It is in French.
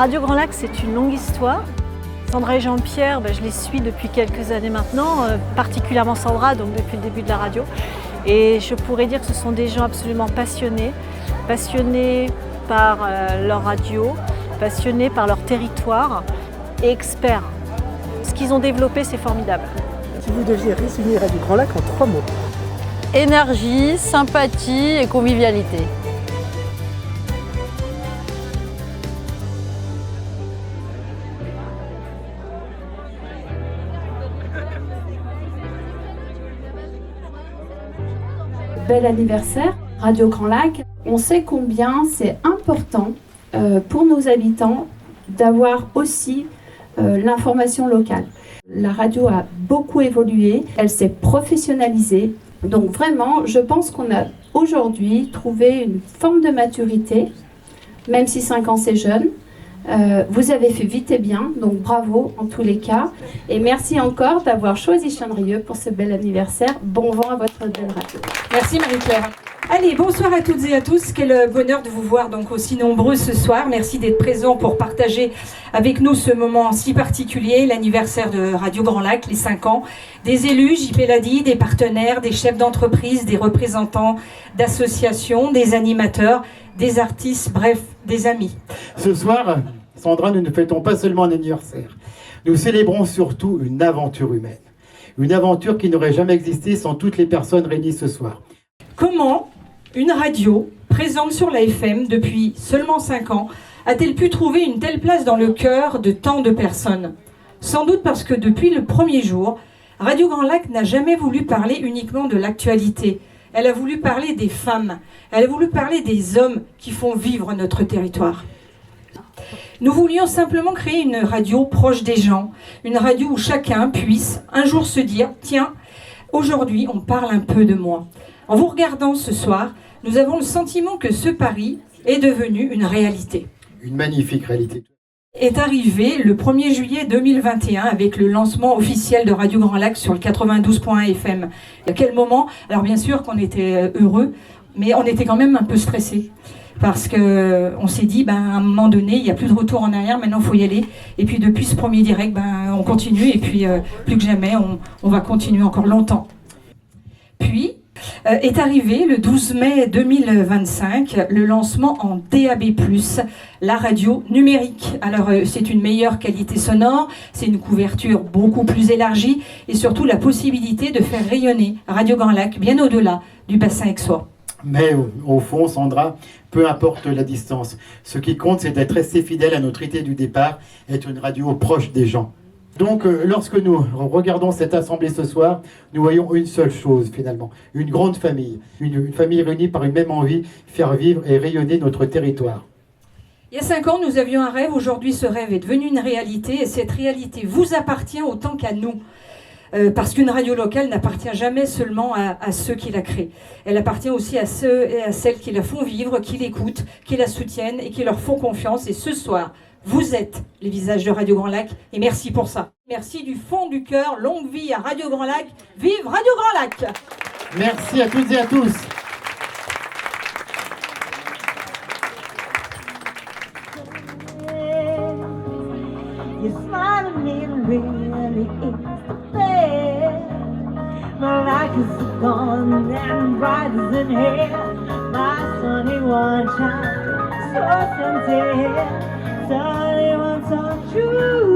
Radio Grand Lac, c'est une longue histoire. Sandra et Jean-Pierre, je les suis depuis quelques années maintenant, particulièrement Sandra, donc depuis le début de la radio. Et je pourrais dire que ce sont des gens absolument passionnés par leur radio, passionnés par leur territoire et experts. Ce qu'ils ont développé, c'est formidable. Si vous deviez résumer Radio Grand Lac en 3 mots. Énergie, sympathie et convivialité. Bel anniversaire, Radio Grand Lac. On sait combien c'est important pour nos habitants d'avoir aussi l'information locale. La radio a beaucoup évolué, elle s'est professionnalisée. Donc vraiment, je pense qu'on a aujourd'hui trouvé une forme de maturité, même si 5 ans c'est jeune. Vous avez fait vite et bien, donc bravo en tous les cas. Et merci encore d'avoir choisi Chandrieux pour ce bel anniversaire. Bon vent à votre belle radio. Merci Marie-Claire. Allez, bonsoir à toutes et à tous. Quel bonheur de vous voir donc aussi nombreux ce soir. Merci d'être présents pour partager avec nous ce moment si particulier, l'anniversaire de Radio Grand Lac, les 5 ans. Des élus, JP l'a dit, des partenaires, des chefs d'entreprise, des représentants d'associations, des animateurs, des artistes, bref, des amis. Ce soir, Sandra, nous ne fêtons pas seulement un anniversaire. Nous célébrons surtout une aventure humaine. Une aventure qui n'aurait jamais existé sans toutes les personnes réunies ce soir. Comment une radio présente sur la FM depuis seulement 5 ans a-t-elle pu trouver une telle place dans le cœur de tant de personnes? Sans doute parce que depuis le premier jour, Radio Grand Lac n'a jamais voulu parler uniquement de l'actualité. Elle a voulu parler des femmes, elle a voulu parler des hommes qui font vivre notre territoire. Nous voulions simplement créer une radio proche des gens, une radio où chacun puisse un jour se dire « Tiens, aujourd'hui on parle un peu de moi ». En vous regardant ce soir, nous avons le sentiment que ce pari est devenu une réalité. Une magnifique réalité. Est arrivé le 1er juillet 2021 avec le lancement officiel de Radio Grand Lac sur le 92.1 FM. À quel moment? Alors bien sûr qu'on était heureux, mais on était quand même un peu stressés. Parce qu'on s'est dit, à un moment donné, il n'y a plus de retour en arrière, maintenant il faut y aller. Et puis depuis ce premier direct, on continue et puis plus que jamais, on va continuer encore longtemps. Puis est arrivé le 12 mai 2025, le lancement en DAB+, la radio numérique. Alors c'est une meilleure qualité sonore, c'est une couverture beaucoup plus élargie et surtout la possibilité de faire rayonner Radio Grand Lac bien au-delà du bassin aixois. Mais au fond, Sandra, peu importe la distance. Ce qui compte, c'est d'être resté fidèle à notre idée du départ, être une radio proche des gens. Donc, lorsque nous regardons cette assemblée ce soir, nous voyons une seule chose, finalement. Une grande famille. Une famille réunie par une même envie, faire vivre et rayonner notre territoire. Il y a 5 ans, nous avions un rêve. Aujourd'hui, ce rêve est devenu une réalité. Et cette réalité vous appartient autant qu'à nous. Parce qu'une radio locale n'appartient jamais seulement à ceux qui la créent. Elle appartient aussi à ceux et à celles qui la font vivre, qui l'écoutent, qui la soutiennent et qui leur font confiance. Et ce soir, vous êtes les visages de Radio Grand Lac et merci pour ça. Merci du fond du cœur. Longue vie à Radio Grand Lac. Vive Radio Grand Lac! Merci à toutes et à tous. My life is gone and bright as in hell. My sunny one shine so sincere, sunny one so true.